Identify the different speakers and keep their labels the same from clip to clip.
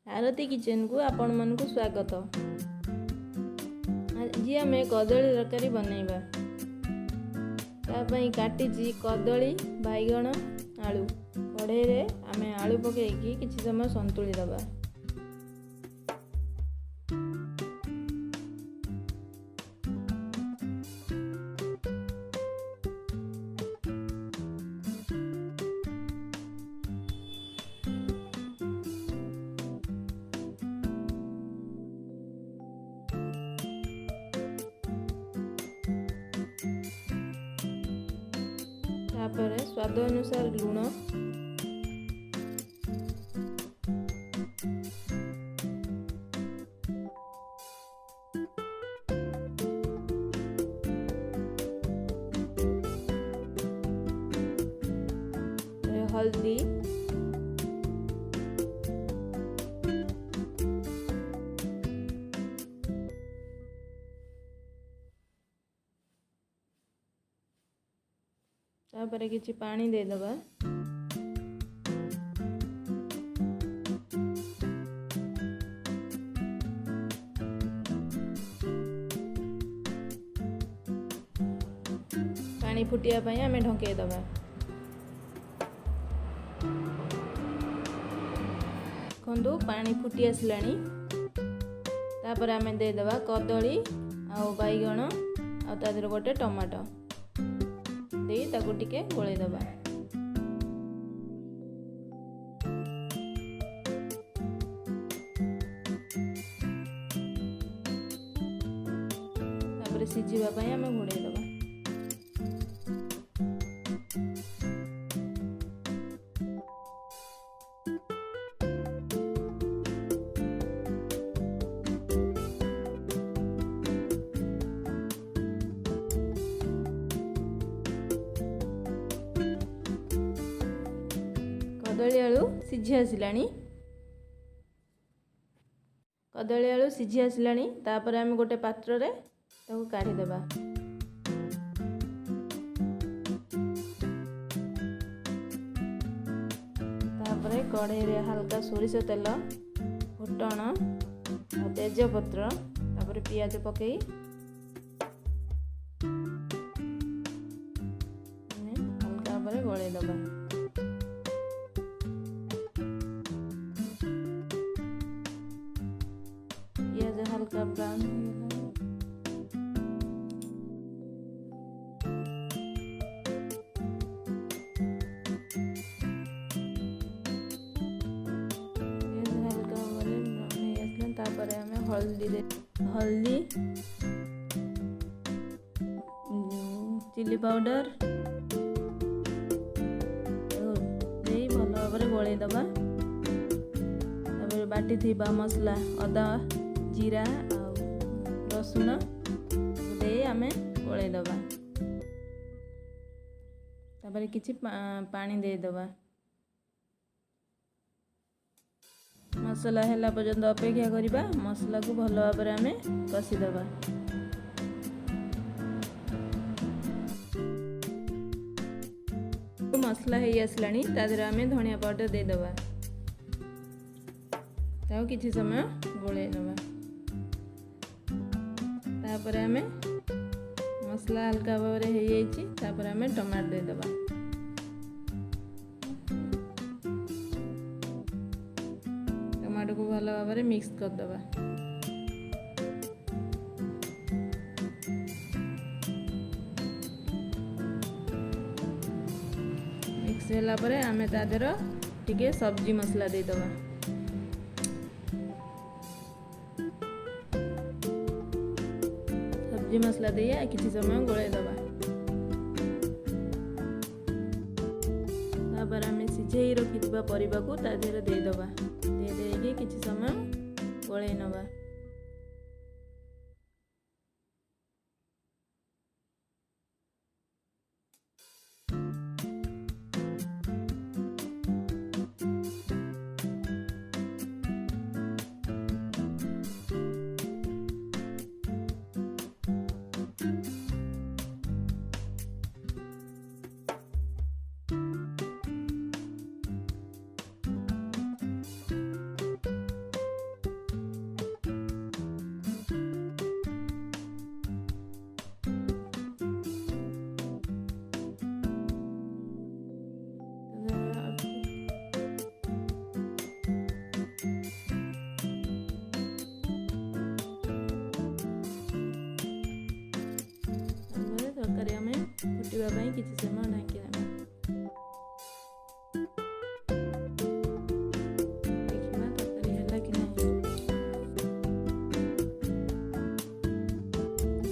Speaker 1: आरती kitchen को आपण मन को स्वागत। आज आम कदली तरकारी बनैबा। तापई काटिची कदली बैगण आलू कढ़ई रे आमे आलू पकईकी किछि समय संतुली दबा। तापर स्वाद अनुसार लूण, हल्दी, तापर किछि पानी दे दबा। पानी फुटिया पई आमे ढंके दबा। देखो पानी फुटी आसलानी। तापर आमे दे दबा कदली आउ बैगण आ तादर गोटे टमाटो दे ताको टिके गोळे दबा। तापर सिझिबा पई आमे घोड़े दबा। कदली आलू सिझी आसलानी। कदली आलू सिझी आसलानी। तापर आमे गोटे पात्र रे ताको काढी देबा। तापर कढ़ई रे हल्का सोरिष तेल, फुटण और तेजपत्र, तापर पियाज पकई हल्का पर गले दबा। पियाज हल्का ब्राउन हल्दी, चिली पाउडर दे भल भाव गोले दबा। बाटी थिबा मसला अदा, जीरा और रसुण दे आमे गोले दबा। तापर किछि पानी दे दबा। मसला हेला पर्यंत अपेक्षा करिबा। मसला को भल भाव आमे कसी दबा। मसला हे आसलानी। तादर आमे धनिया पाउडर दे दबा। ताऊ किछि समय गोळे नबा। तापर आमे मसला हल्का भाव रे हे जाईची। तापर आमे टमाटर दे दबा। टमाटो को भल भाव रे मिक्स कर दबा। मिक्स होला परे आमे तादर टिके सब्जी मसला दे दबा। सब्जी मसला दिया किसी समय गोळे दबा। तापर आमे सिझेई रखिथिबा परिबा को ता देहरे दे दबा। दे देके किसी समय गोळे नबा। फुटिबा पई किछि समय ढांकी देबा। देखिबा तरकारी होला कि नहीं।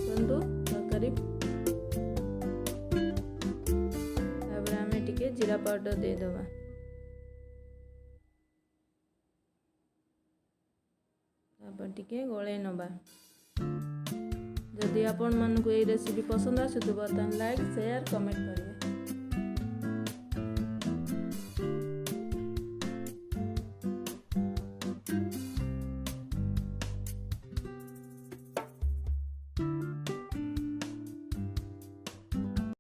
Speaker 1: बंधु तरकारी तापर आमे टिके जीरा पाउडर दे देबा। तापर टिके गोळे नबा। जदि आपण मानकु ए रेसिपी पसंद आसुथबो त लाइक शेयर कमेंट करिवे।